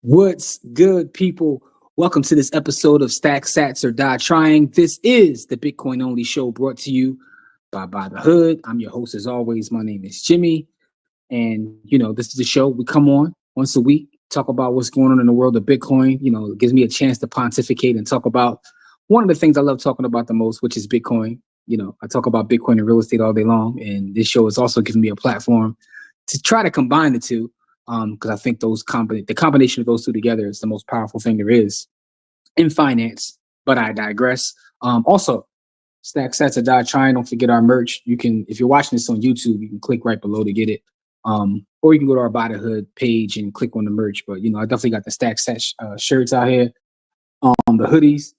What's good, people? Welcome to this episode of Stack Sats or Die Trying. This is the Bitcoin only show brought to you by the Hood. I'm your host as always. My name is Jimmy. And, this is the show we come on once a week, talk about what's going on in the world of Bitcoin. It gives me a chance to pontificate and talk about one of the things I love talking about the most, which is Bitcoin. I talk about Bitcoin and real estate all day long. And this show is also giving me a platform to try to combine the two. Because I think the combination of those two together is the most powerful thing there is in finance. But I digress. Also, Stack Sats or Die Trying. Don't forget our merch. You can, if you're watching this on YouTube, you can click right below to get it. Or you can go to our Buy the Hood page and click on the merch. But I definitely got the Stack Sats shirts out here. The hoodies.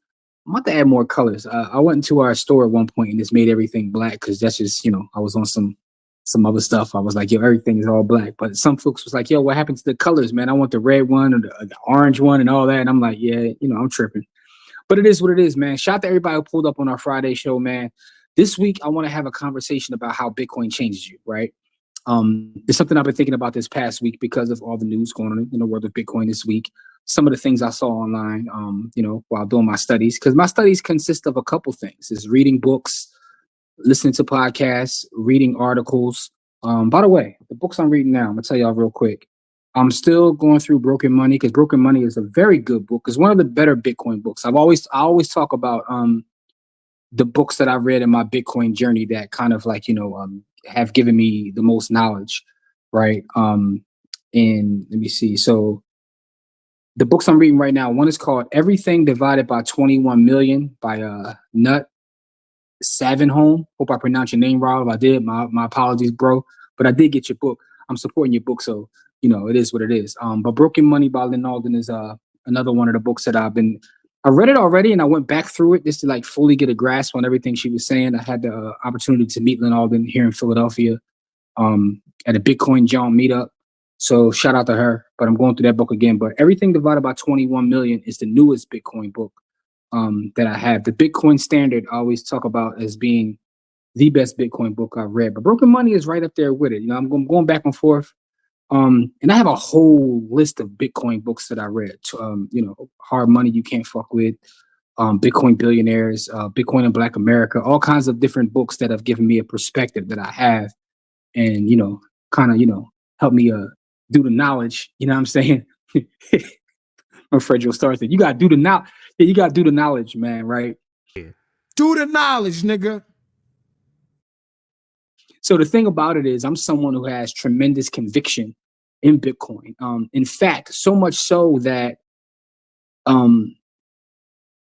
I'm about to add more colors. I went into our store at one point and just made everything black because that's just I was on some other stuff. I was like, yo, everything is all black. But some folks was like, yo, what happened to the colors, man? I want the red one or the orange one and all that. And I'm like, yeah, I'm tripping. But it is what it is, man. Shout out to everybody who pulled up on our Friday show, man. This week, I want to have a conversation about how Bitcoin changes you, right? It's something I've been thinking about this past week because of all the news going on in the world of Bitcoin this week. Some of the things I saw online, while doing my studies, because my studies consist of a couple things. Is reading books, listening to podcasts, reading articles. By the way, the books I'm reading now, I'm gonna tell y'all real quick. I'm still going through Broken Money because Broken Money is a very good book. It's one of the better Bitcoin books. I always talk about the books that I've read in my Bitcoin journey that kind of have given me the most knowledge, right? And let me see. So the books I'm reading right now, one is called Everything Divided by 21 Million by Nut Savinholm. Hope I pronounced your name right. If I did, my apologies, bro. But I did get your book. I'm supporting your book, so it is what it is. But Broken Money by Lynn Alden is another one of the books that I read it already, and I went back through it just to fully get a grasp on everything she was saying. I had the opportunity to meet Lynn Alden here in Philadelphia at a Bitcoin John meetup. So shout out to her. But I'm going through that book again. But Everything Divided by 21 Million is the newest Bitcoin book that I have. The Bitcoin Standard I always talk about as being the best Bitcoin book I've read. But Broken Money is right up there with it. I'm going back and forth. And I have a whole list of Bitcoin books that I read. Hard Money You Can't Fuck With, Bitcoin Billionaires, Bitcoin in Black America, all kinds of different books that have given me a perspective that I have and, help me do the knowledge. You know what I'm saying? I'm afraid you'll start that. You got to do the knowledge. Yeah, you got to do the knowledge, man, right? Do the knowledge, nigga. So the thing about it is I'm someone who has tremendous conviction in Bitcoin. In fact, so much so that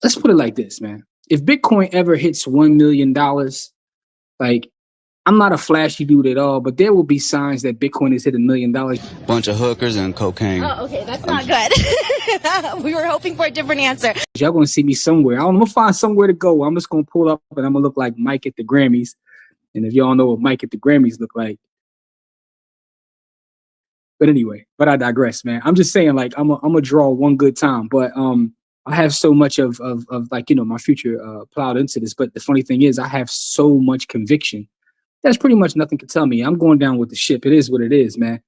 let's put it like this, man. If Bitcoin ever hits $1 million, I'm not a flashy dude at all, but there will be signs that Bitcoin has hit $1 million. Bunch of hookers and cocaine. Oh, okay, that's not good. We were hoping for a different answer. Y'all gonna see me somewhere. I'm gonna find somewhere to go. I'm just gonna pull up and I'm gonna look like Mike at the Grammys. And if y'all know what Mike at the Grammys look like. But anyway, I digress, man. I'm just saying, I'm gonna draw one good time. But I have so much of my future plowed into this. But the funny thing is I have so much conviction. That's pretty much nothing can tell me. I'm going down with the ship. It is what it is, man.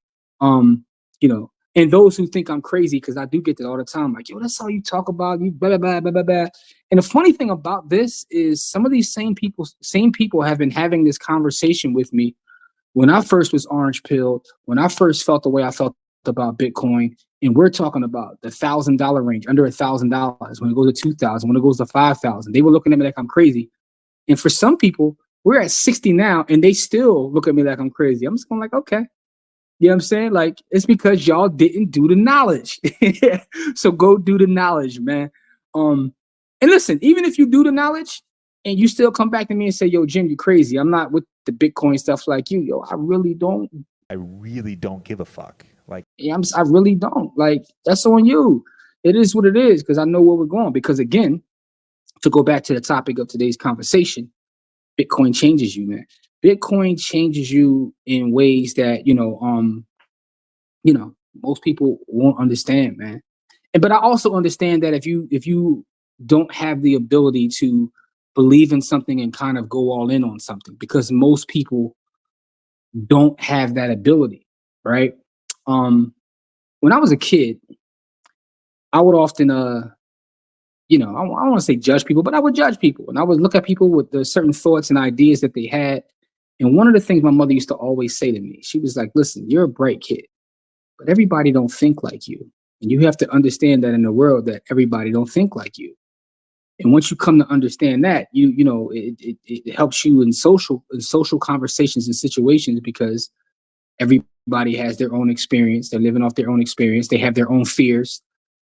And those who think I'm crazy, because I do get that all the time, like, yo, that's all you talk about, you blah, blah, blah, blah, blah. And the funny thing about this is some of these same people have been having this conversation with me when I first was orange pilled, when I first felt the way I felt about Bitcoin. And we're talking about the $1,000 range, under $1,000, when it goes to 2,000, when it goes to 5,000. They were looking at me like I'm crazy. And for some people, we're at 60 now, and they still look at me like I'm crazy. I'm just going okay. You know what I'm saying? It's because y'all didn't do the knowledge. So go do the knowledge, man. And listen, even if you do the knowledge and you still come back to me and say, yo, Jim, you crazy. I'm not with the Bitcoin stuff like you. Yo, I really don't give a fuck. I really don't. That's on you. It is what it is, because I know where we're going. Because again, to go back to the topic of today's conversation, Bitcoin changes you, man. Bitcoin changes you in ways that, most people won't understand, man. But I also understand that if you don't have the ability to believe in something and kind of go all in on something, because most people don't have that ability, right? When I was a kid, I would often, you know, I don't want to say judge people, but I would judge people. And I would look at people with the certain thoughts and ideas that they had. And one of the things my mother used to always say to me, she was like, listen, you're a bright kid, but everybody don't think like you. And you have to understand that in the world that everybody don't think like you. And once you come to understand that, you know, it helps you in social conversations and situations, because everybody has their own experience. They're living off their own experience. They have their own fears.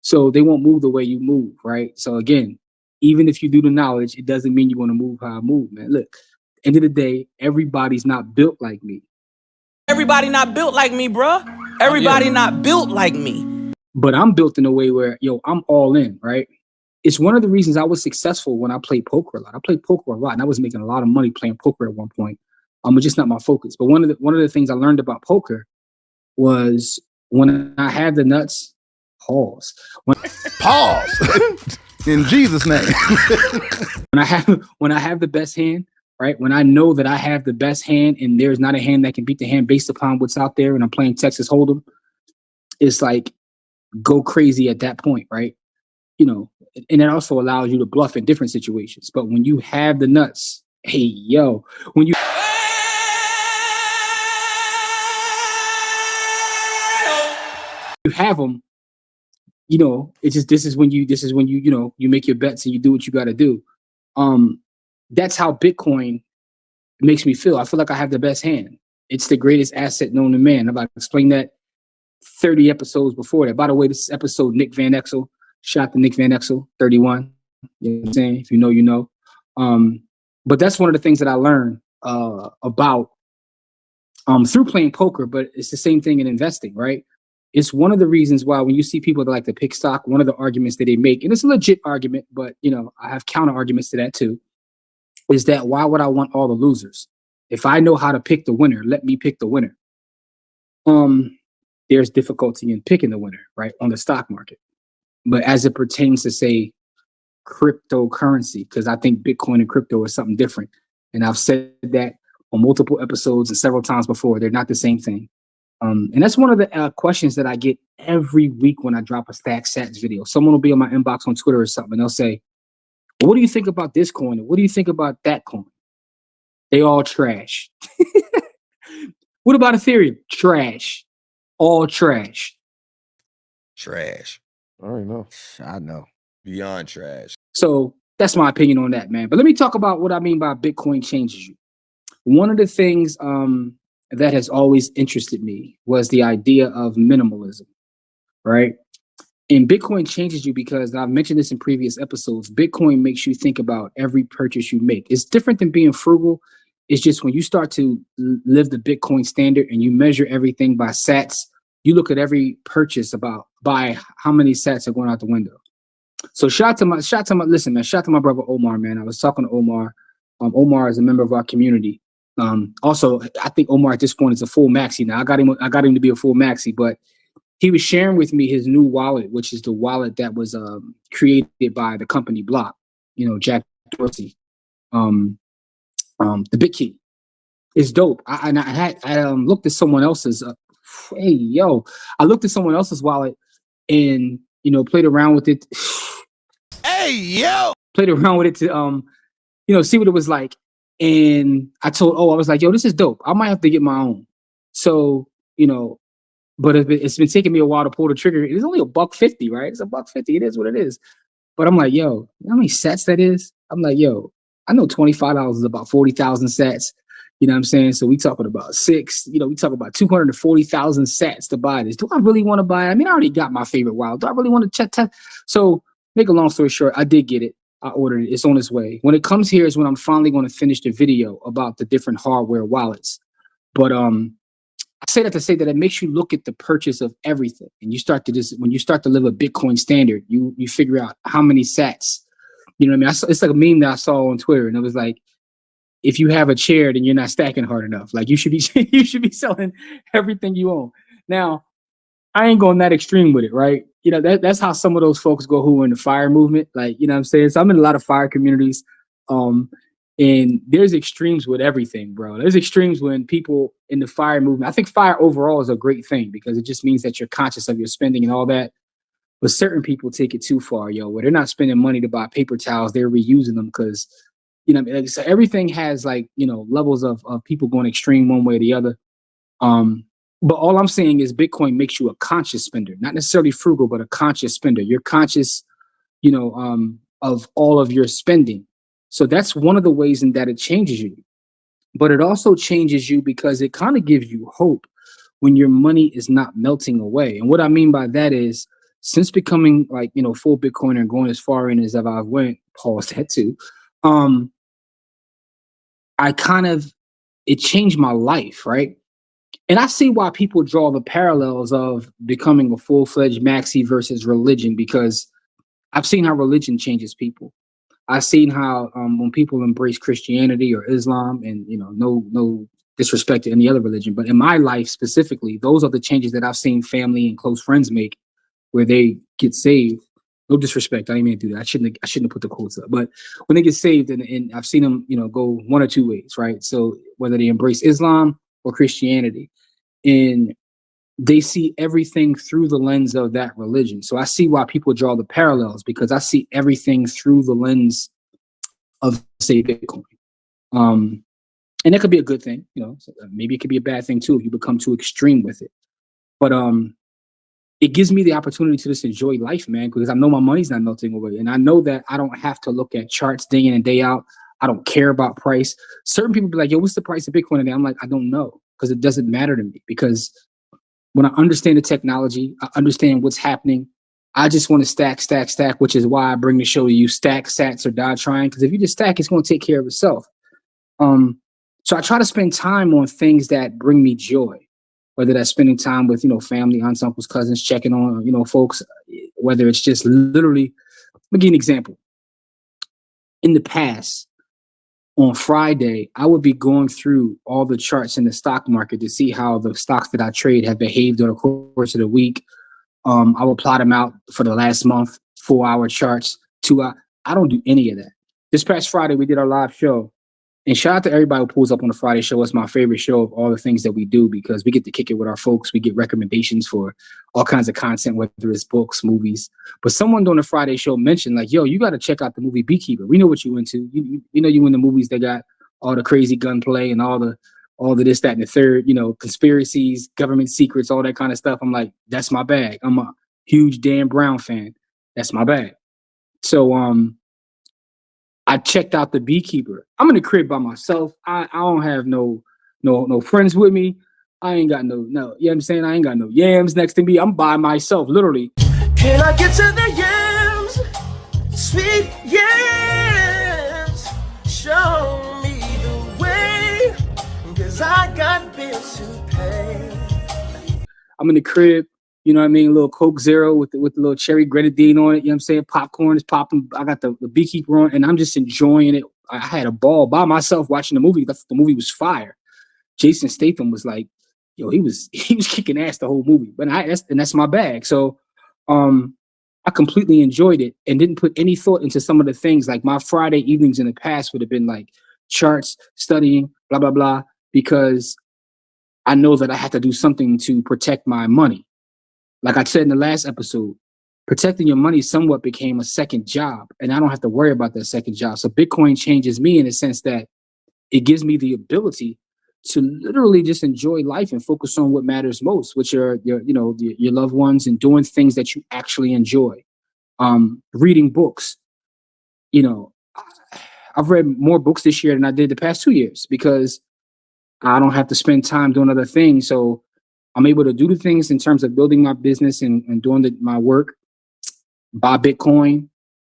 So they won't move the way you move, right? So again, even if you do the knowledge, it doesn't mean you want to move how I move, man. Look, end of the day, everybody's not built like me. Everybody not built like me, bruh. Everybody not built like me. But I'm built in a way where, yo, I'm all in, right? It's one of the reasons I was successful when I played poker a lot. I played poker a lot, and I was making a lot of money playing poker at one point. It's just not my focus. But one of the things I learned about poker was when I had the nuts, pause. Pause. In Jesus' name. when I have the best hand, right? When I know that I have the best hand and there's not a hand that can beat the hand based upon what's out there, and I'm playing Texas Hold'em, it's like go crazy at that point, right? You know, and it also allows you to bluff in different situations. But when you have the nuts, hey, yo, when you have them, you know, it's just, this is when you, you know, you make your bets and you do what you got to do. That's how Bitcoin makes me feel. I feel like I have the best hand. It's the greatest asset known to man. I've explained that 30 episodes before that. By the way, this is episode Nick Van Exel. Shout out to Nick Van Exel, 31. You know what I'm saying? If you know, you know. But that's one of the things that I learned about through playing poker, but it's the same thing in investing, right? It's one of the reasons why when you see people that like to pick stock, one of the arguments that they make, and it's a legit argument, but you know, I have counter arguments to that too, is that why would I want all the losers? If I know how to pick the winner, let me pick the winner. There's difficulty in picking the winner, right, on the stock market. But as it pertains to, say, cryptocurrency, because I think Bitcoin and crypto is something different. And I've said that on multiple episodes and several times before. They're not the same thing. And that's one of the questions that I get every week when I drop a Stack Sats video. Someone will be on my inbox on Twitter or something, and they'll say, well, what do you think about this coin? What do you think about that coin? They all trash. What about Ethereum? Trash. All trash. Trash. I already know. I know. Beyond trash. So that's my opinion on that, man. But let me talk about what I mean by Bitcoin changes you. One of the things that has always interested me was the idea of minimalism, right? And Bitcoin changes you because I've mentioned this in previous episodes. Bitcoin makes you think about every purchase you make. It's different than being frugal. It's just when you start to live the Bitcoin standard and you measure everything by sats, you look at every purchase by how many sats are going out the window. So shout to my listen, man, shout to my brother Omar, man. I was talking to Omar. Omar is a member of our community. Also, I think Omar at this point is a full maxi now. I got him to be a full maxi, but he was sharing with me his new wallet, which is the wallet that was created by the company Block, you know, Jack Dorsey. The BitKey. It's dope. I looked at someone else's I looked at someone else's wallet and, you know, played around with it. Played around with it to you know, see what it was like. And I was like, yo, this is dope. I might have to get my own. So, you know, but it's been taking me a while to pull the trigger. It's only $1.50, right? It's $1.50. It is what it is. But I'm like, yo, you know how many sats that is? I'm like, yo, I know $25 is about 40,000 sats. You know what I'm saying? So we talking about we talk about 240,000 sats to buy this. Do I really want to buy it? I mean, I already got my favorite wallet. Do I really want to check? So make a long story short, I did get it. I ordered it. It's on its way. When it comes here is when I'm finally going to finish the video about the different hardware wallets. But I say that to say that it makes you look at the purchase of everything. And you start to when you start to live a Bitcoin standard, you figure out how many sats. You know what I mean? It's like a meme that I saw on Twitter, and it was like, if you have a chair, then you're not stacking hard enough. Like you should be selling everything you own. Now, I ain't going that extreme with it, right? You know, that's how some of those folks go who are in the fire movement. Like, you know what I'm saying? So I'm in a lot of fire communities. And there's extremes with everything, bro. There's extremes when people in the fire movement. I think fire overall is a great thing because it just means that you're conscious of your spending and all that. But certain people take it too far, yo, where they're not spending money to buy paper towels, they're reusing them because, you know, like, so everything has like, you know, levels of people going extreme one way or the other. But all I'm saying is Bitcoin makes you a conscious spender, not necessarily frugal, but a conscious spender. You're conscious, you know, of all of your spending. So that's one of the ways in that it changes you. But it also changes you because it kind of gives you hope when your money is not melting away. And what I mean by that is, since becoming like, you know, full Bitcoiner and going as far in as I've went, pause that too, it changed my life, right? And I see why people draw the parallels of becoming a full-fledged maxi versus religion, because I've seen how religion changes people. I've seen how when people embrace Christianity or Islam, and you know, no disrespect to any other religion, but in my life specifically, those are the changes that I've seen family and close friends make, where they get saved. No disrespect, I didn't mean to do that. I shouldn't have put the quotes up. But when they get saved, and I've seen them, you know, go one or two ways, right? So whether they embrace Islam or Christianity, and they see everything through the lens of that religion. So I see why people draw the parallels, because I see everything through the lens of, say, Bitcoin. And that could be a good thing, you know. So maybe it could be a bad thing too if you become too extreme with it. But it gives me the opportunity to just enjoy life, man, because I know my money's not melting away. And I know that I don't have to look at charts day in and day out. I don't care about price. Certain people be like, yo, what's the price of Bitcoin today? I'm like, I don't know, because it doesn't matter to me. Because when I understand the technology, I understand what's happening. I just want to stack, which is why I bring the show to you. Stack, sats, or die trying. Because if you just stack, it's going to take care of itself. So I try to spend time on things that bring me joy, whether that's spending time with, you know, family, aunts, uncles, cousins, checking on, you know, folks, whether it's just literally, let me give you an example. In the past, on Friday, I would be going through all the charts in the stock market to see how the stocks that I trade have behaved over the course of the week. I will plot them out for the last month, 4-hour charts, 2-hour. I don't do any of that. This past Friday, we did our live show. And shout out to everybody who pulls up on the Friday show. It's my favorite show of all the things that we do, because we get to kick it with our folks. We get recommendations for all kinds of content, whether it's books, movies. But someone during the Friday show mentioned, like, yo, you got to check out the movie Beekeeper. We know what you into. You know you in the movies that got all the crazy gunplay and all the this, that, and the third, you know, conspiracies, government secrets, all that kind of stuff. I'm like, that's my bag. I'm a huge Dan Brown fan. That's my bag. So I checked out the Beekeeper. I'm in the crib by myself. I don't have no friends with me. I ain't got no, you know what I'm saying? I ain't got no yams next to me. I'm by myself, literally. Can I get to the yams? Sweet yams. Show me the way, 'cause I got bills to pay. I'm in the crib. You know what I mean? A little Coke Zero with the little cherry grenadine on it. You know what I'm saying? Popcorn is popping. I got the Beekeeper on, and I'm just enjoying it. I had a ball by myself watching the movie. The movie was fire. Jason Statham was like, yo, he was kicking ass the whole movie. But that's my bag. So I completely enjoyed it and didn't put any thought into some of the things. Like my Friday evenings in the past would have been like charts, studying, blah, blah, blah, because I know that I had to do something to protect my money. Like I said in the last episode, protecting your money somewhat became a second job, and I don't have to worry about that second job. So Bitcoin changes me in the sense that it gives me the ability to literally just enjoy life and focus on what matters most, which are your loved ones, and doing things that you actually enjoy. Reading books. You know, I've read more books this year than I did the past 2 years because I don't have to spend time doing other things. So I'm able to do the things in terms of building my business and doing my work, buy Bitcoin,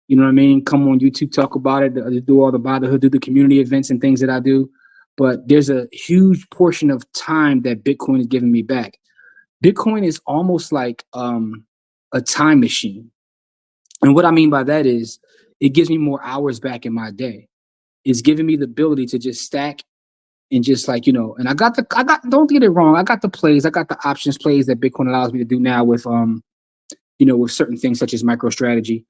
you know what I mean? Come on YouTube, talk about it, do all the buy the hood, do the community events and things that I do. But there's a huge portion of time that Bitcoin is giving me back. Bitcoin is almost like a time machine. And what I mean by that is it gives me more hours back in my day. It's giving me the ability to just stack and just like, you know, and I got, don't get it wrong. I got the plays, I got the options plays that Bitcoin allows me to do now with, you know, with certain things such as MicroStrategy,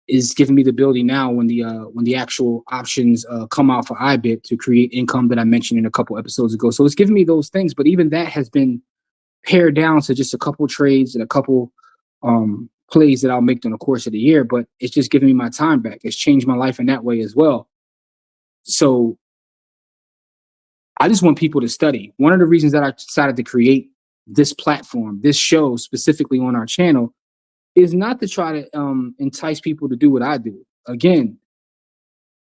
is giving me the ability now when the actual options come out for IBIT to create income that I mentioned in a couple episodes ago. So it's giving me those things, but even that has been pared down to just a couple trades and a couple plays that I'll make during the course of the year, but it's just giving me my time back. It's changed my life in that way as well. So I just want people to study. One of the reasons that I decided to create this platform, this show specifically on our channel, is not to try to entice people to do what I do. Again,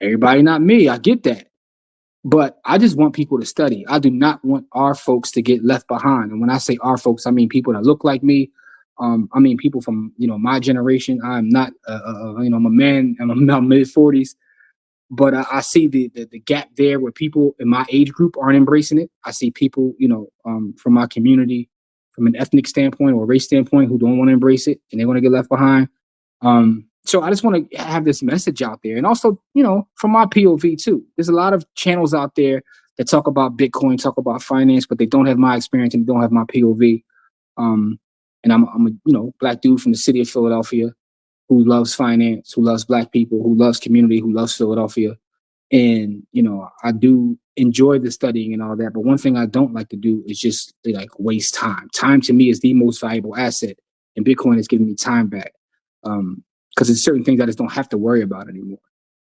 everybody not me. I get that. But I just want people to study. I do not want our folks to get left behind. And when I say our folks, I mean people that look like me. I mean people from, my generation. I'm not, I'm a man. I'm in my mid-40s. But I see the gap there where people in my age group aren't embracing it. I see people, from my community, from an ethnic standpoint or race standpoint, who don't want to embrace it and they want to get left behind. So I just want to have this message out there. And also, from my POV too, there's a lot of channels out there that talk about Bitcoin, talk about finance, but they don't have my experience and don't have my POV. And I'm a, black dude from the city of Philadelphia who loves finance, who loves black people, who loves community, who loves Philadelphia. And, I do enjoy the studying and all that. But one thing I don't like to do is just waste time. Time to me is the most valuable asset. And Bitcoin is giving me time back. Because there's certain things I just don't have to worry about anymore.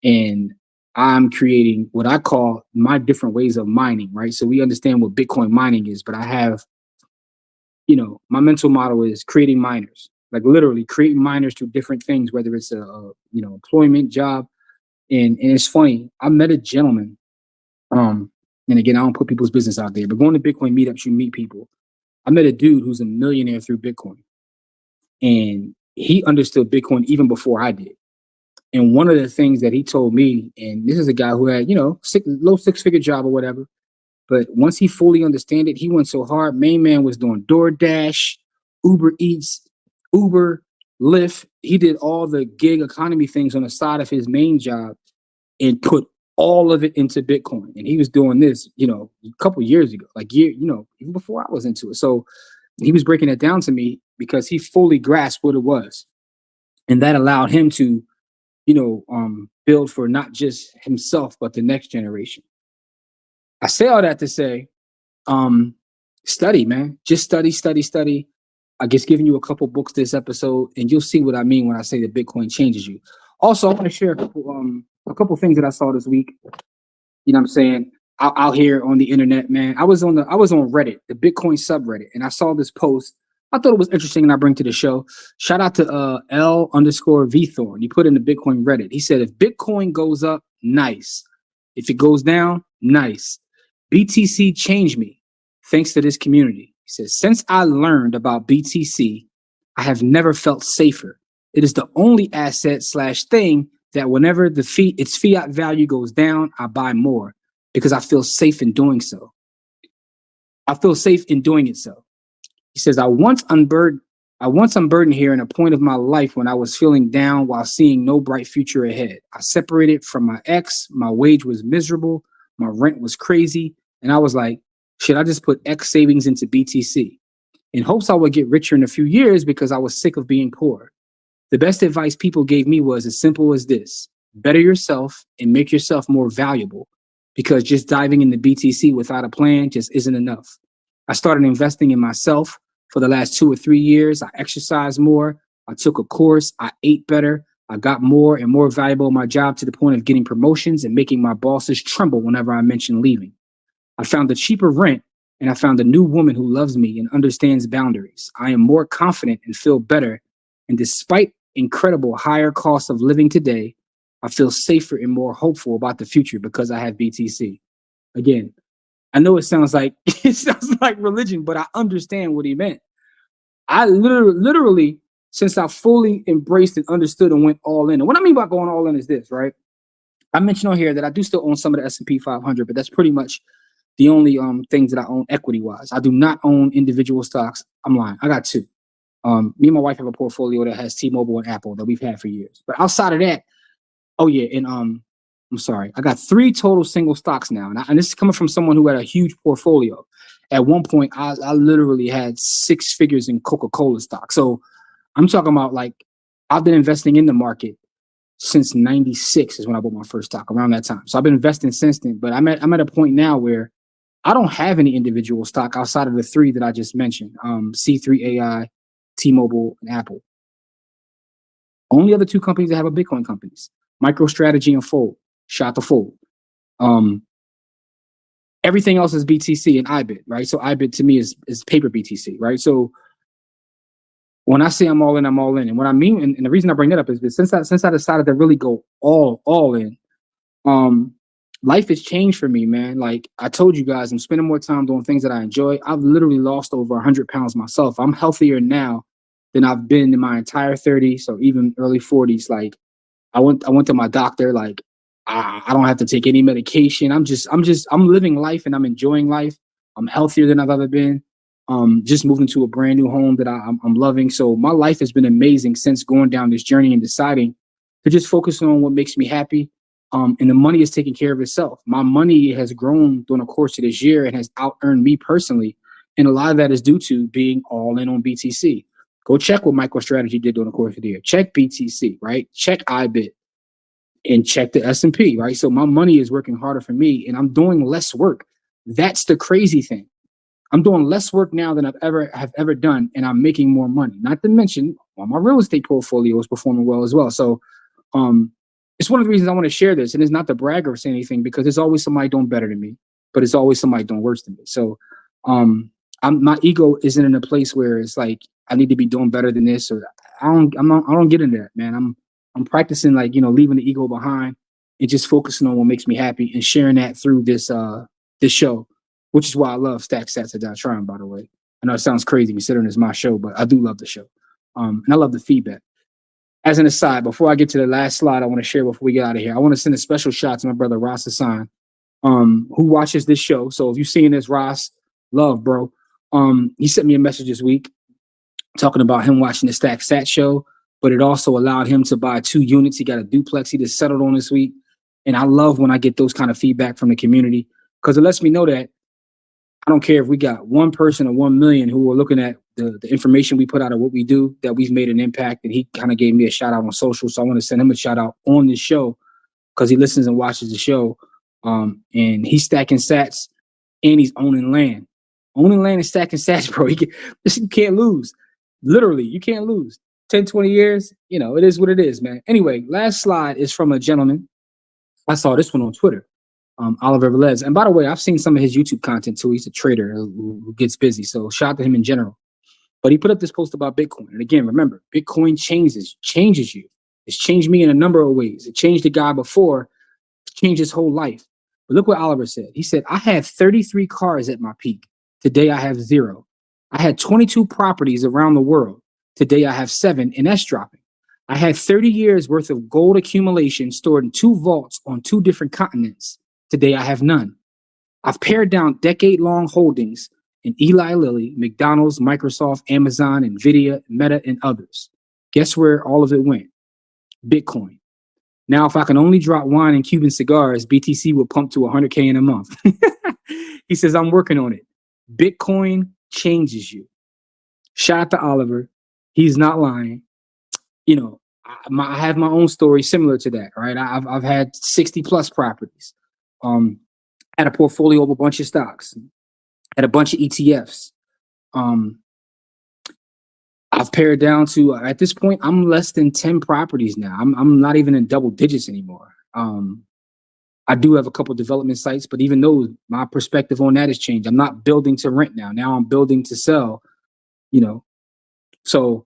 And I'm creating what I call my different ways of mining, right? So we understand what Bitcoin mining is, but I have, my mental model is creating miners, like literally creating miners through different things, whether it's a employment job. And it's funny, I met a gentleman, and again, I don't put people's business out there, but going to Bitcoin meetups, you meet people. I met a dude who's a millionaire through Bitcoin. And he understood Bitcoin even before I did. And one of the things that he told me, and this is a guy who had, low six-figure job or whatever, but once he fully understood it, he went so hard. Main man was doing DoorDash, Uber Eats, Uber, Lyft. He did all the gig economy things on the side of his main job and put all of it into Bitcoin. And he was doing this, a couple years ago, even before I was into it. So he was breaking it down to me because he fully grasped what it was. And that allowed him to, build for not just himself, but the next generation. I say all that to say, study, man. Just study. I guess giving you a couple books this episode, and you'll see what I mean when I say that Bitcoin changes you. Also, I want to share a couple things that I saw this week. You know what I'm saying? Out here on the internet, man. I was on Reddit, the Bitcoin subreddit, and I saw this post. I thought it was interesting, and I bring to the show. Shout out to L_Vthorn. He put in the Bitcoin Reddit. He said, if Bitcoin goes up, nice. If it goes down, nice. BTC changed me thanks to this community. He says, since I learned about BTC, I have never felt safer. It is the only asset / thing that whenever its fiat value goes down, I buy more because I feel safe in doing so. I feel safe in doing it so. He says, I once unburdened here in a point of my life when I was feeling down while seeing no bright future ahead. I separated from my ex. My wage was miserable. My rent was crazy. And I was like, should I just put X savings into BTC in hopes I would get richer in a few years because I was sick of being poor? The best advice people gave me was as simple as this: better yourself and make yourself more valuable, because just diving into BTC without a plan just isn't enough. I started investing in myself for the last 2 or 3 years. I exercised more. I took a course. I ate better. I got more and more valuable in my job to the point of getting promotions and making my bosses tremble whenever I mentioned leaving. I found a cheaper rent, and I found a new woman who loves me and understands boundaries. I am more confident and feel better. And despite incredible higher costs of living today, I feel safer and more hopeful about the future because I have BTC. Again, I know it sounds like religion, but I understand what he meant. I literally, since I fully embraced and understood and went all in. And what I mean by going all in is this, right? I mentioned on here that I do still own some of the S&P 500, but that's pretty much the only things that I own equity-wise. I do not own individual stocks. I'm lying. I got 2. Me and my wife have a portfolio that has T-Mobile and Apple that we've had for years. But outside of that, I'm sorry, I got 3 total single stocks now. And this is coming from someone who had a huge portfolio. At one point, I literally had 6 figures in Coca-Cola stock. So I'm talking about, like, I've been investing in the market since 96 is when I bought my first stock, around that time. So I've been investing since then. But I'm at a point now where I don't have any individual stock outside of the 3 that I just mentioned, C3 AI, T-Mobile, and Apple. Only other two companies that have a Bitcoin companies, MicroStrategy and Fold. Shout to Fold. Everything else is BTC and IBIT, right? So IBIT to me is paper BTC, right? So when I say I'm all in, I'm all in. And what I mean, and the reason I bring that up is that since I decided to really go all in, life has changed for me, man. Like I told you guys, I'm spending more time doing things that I enjoy. I've literally lost over 100 pounds myself. I'm healthier now than I've been in my entire 30s or even early 40s. Like I went to my doctor, like I don't have to take any medication. I'm living life and I'm enjoying life. I'm healthier than I've ever been. Just moved into a brand new home that I'm loving. So my life has been amazing since going down this journey and deciding to just focus on what makes me happy. And the money is taking care of itself. My money has grown during the course of this year and has out-earned me personally. And a lot of that is due to being all in on BTC. Go check what MicroStrategy did during the course of the year. Check BTC, right? Check IBIT and check the S&P, right? So my money is working harder for me and I'm doing less work. That's the crazy thing. I'm doing less work now than I've ever done, and I'm making more money. Not to mention, my real estate portfolio is performing well as well. So it's one of the reasons I want to share this. And it's not to brag or say anything because there's always somebody doing better than me, but it's always somebody doing worse than me. So my ego isn't in a place where it's like I need to be doing better than this, or I don't get into that, man. I'm practicing like, leaving the ego behind and just focusing on what makes me happy and sharing that through this show, which is why I love Stack Sats or Die Trying, by the way. I know it sounds crazy considering it's my show, but I do love the show. And I love the feedback. As an aside, before I get to the last slide I want to share before we get out of here, I want to send a special shout to my brother Ross Hassan, who watches this show. So if you're seeing this, Ross, love, bro. He sent me a message this week talking about him watching the Stack Sat show, but it also allowed him to buy 2 units. He got a duplex he just settled on this week. And I love when I get those kind of feedback from the community because it lets me know that I don't care if we got 1 person or 1 million who are looking at the information we put out of what we do, that we've made an impact. And he kind of gave me a shout out on social. So I want to send him a shout out on this show because he listens and watches the show. And he's stacking sats and he's owning land. Owning land and stacking sats, bro. You can't lose. Literally, you can't lose. 10, 20 years, it is what it is, man. Anyway, last slide is from a gentleman. I saw this one on Twitter. Oliver Velez. And by the way, I've seen some of his YouTube content too. He's a trader who gets busy. So shout out to him in general. But he put up this post about Bitcoin. And again, remember, Bitcoin changes you. It's changed me in a number of ways. It changed the guy before, changed his whole life. But look what Oliver said. He said, I had 33 cars at my peak. Today I have 0. I had 22 properties around the world. Today I have 7, and that's dropping. I had 30 years worth of gold accumulation stored in 2 vaults on 2 different continents. Today I have none. I've pared down decade-long holdings in Eli Lilly, McDonald's, Microsoft, Amazon, Nvidia, Meta, and others. Guess where all of it went? Bitcoin. Now, if I can only drop wine and Cuban cigars, BTC will pump to 100K in a month. He says, I'm working on it. Bitcoin changes you. Shout out to Oliver. He's not lying. I have my own story similar to that, right? I've had 60 plus properties. Had a portfolio of a bunch of stocks, had a bunch of ETFs. I've pared down to at this point, I'm less than 10 properties now. I'm not even in double digits anymore. I do have a couple development sites, but even though my perspective on that has changed, I'm not building to rent now. Now I'm building to sell, So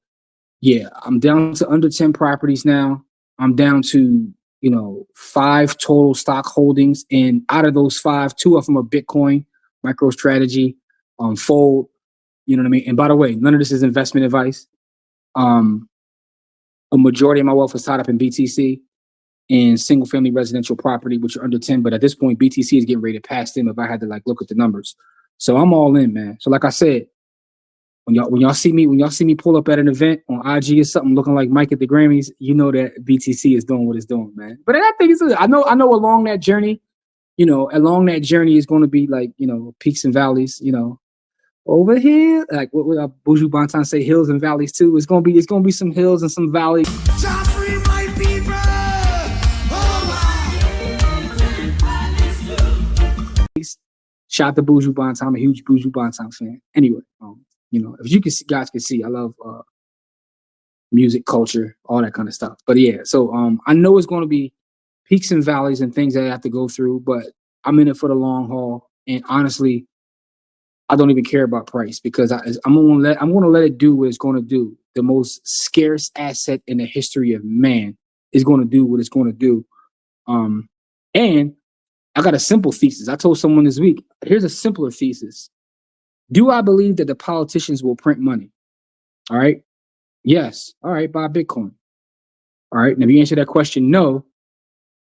yeah, I'm down to under 10 properties now. I'm down to 5 total stock holdings, and out of those 5, 2 of them are Bitcoin, MicroStrategy, Fold. You know what I mean? And by the way, none of this is investment advice. A majority of my wealth is tied up in BTC and single family residential property, which are under 10. But at this point, BTC is getting ready to pass them if I had to look at the numbers. So I'm all in, man. So like I said, when y'all see me pull up at an event on IG or something looking like Mike at the Grammys, you know that BTC is doing what it's doing, man. But I think I know along that journey, is going to be peaks and valleys, over here, like what Buju Banton say, hills and valleys too. It's gonna be some hills and some valleys. Shout out to Buju Banton. I'm a huge Buju Banton fan. Anyway, if you guys can see, I love music culture, all that kind of stuff. But yeah, so I know it's going to be peaks and valleys and things that I have to go through, but I'm in it for the long haul. And honestly, I don't even care about price because I'm going to let it do what it's going to do. The most scarce asset in the history of man is going to do what it's going to do. And I got a simple thesis. I told someone this week, here's a simpler thesis. Do I believe that the politicians will print money? All right. Yes. All right. Buy Bitcoin. All right. And if you answer that question, no,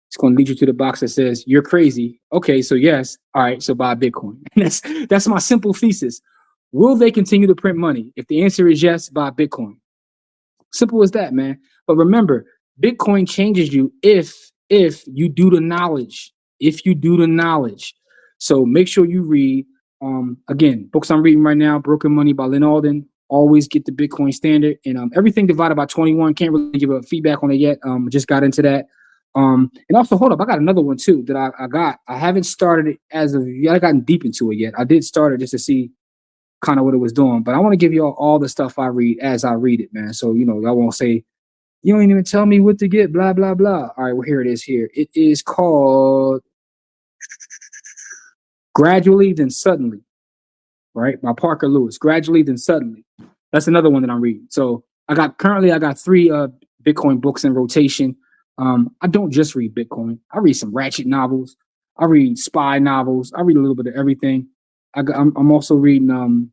it's going to lead you to the box that says you're crazy. Okay. So yes. All right. So buy Bitcoin. That's my simple thesis. Will they continue to print money? If the answer is yes, buy Bitcoin. Simple as that, man. But remember, Bitcoin changes you if you do the knowledge. If you do the knowledge. So make sure you read. Again, books I'm reading right now, Broken Money by Lynn Alden. Always get the Bitcoin Standard. And everything divided by 21. Can't really give a feedback on it yet. Just got into that. And also, hold up, I got another one too that I got. I haven't started it as of yet. I gotten deep into it yet. I did start it just to see kind of what it was doing. But I want to give you all the stuff I read as I read it, man. So, you know, I won't say, you don't even tell me what to get, blah, blah, blah. All right, well, here it is here. It is called Gradually Then Suddenly, right? By Parker Lewis. Gradually Then Suddenly. That's another one that I'm reading. So I got 3 Bitcoin books in rotation. I don't just read Bitcoin. I read some Ratchet novels. I read spy novels. I read a little bit of everything. I'm also reading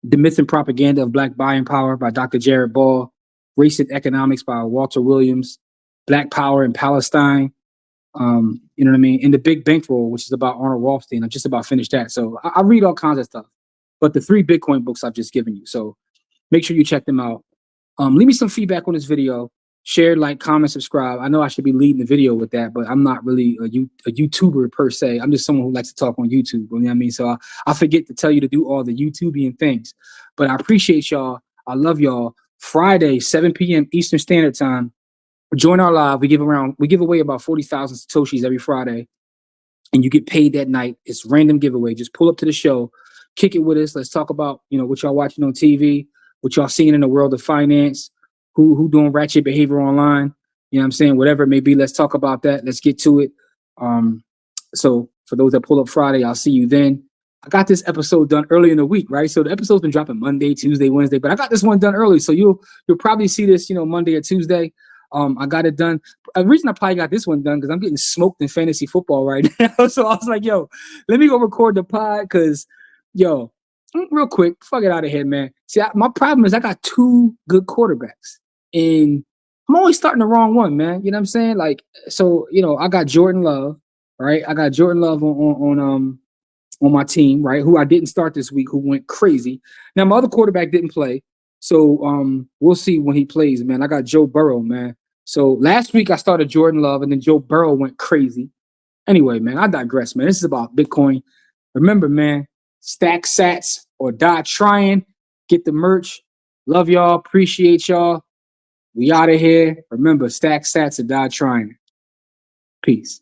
The Myth and Propaganda of Black Buying Power by Dr. Jared Ball, Race and Economics by Walter Williams, Black Power in Palestine, you know what I mean? And The Big Bankroll, which is about Arnold Rothstein. I'm just about finished that. So I read all kinds of stuff. But the 3 Bitcoin books I've just given you. So make sure you check them out. Leave me some feedback on this video. Share, like, comment, subscribe. I know I should be leading the video with that, but I'm not really a YouTuber per se. I'm just someone who likes to talk on YouTube. You know what I mean? So I forget to tell you to do all the YouTubian things. But I appreciate y'all. I love y'all. Friday, 7 p.m. Eastern Standard Time. Join our live. We give away about 40,000 Satoshis every Friday. And you get paid that night. It's random giveaway. Just pull up to the show. Kick it with us. Let's talk about, you know, what y'all watching on TV, what y'all seeing in the world of finance. Who doing ratchet behavior online, you know what I'm saying? Whatever it may be, let's talk about that. Let's get to it. So for those that pull up Friday, I'll see you then. I got this episode done early in the week, right? So the episode's been dropping Monday, Tuesday, Wednesday, but I got this one done early. So you'll probably see this, you know, Monday or Tuesday. I got it done. The reason I probably got this one done because I'm getting smoked in fantasy football right now. So I was like, yo, let me go record the pod because, yo, real quick, fuck it out of here, man. See, my problem is I got 2 good quarterbacks. And I'm always starting the wrong one, man. You know what I'm saying? Like, so, you know, I got Jordan Love, right? I got Jordan Love on my team, right? Who I didn't start this week, who went crazy. Now, my other quarterback didn't play. So we'll see when he plays, man. I got Joe Burrow, man. So last week I started Jordan Love and then Joe Burrow went crazy. Anyway, man, I digress, man. This is about Bitcoin. Remember, man, stack sats or die trying. Get the merch. Love y'all. Appreciate y'all. We out of here. Remember, stack sats or die trying. Peace.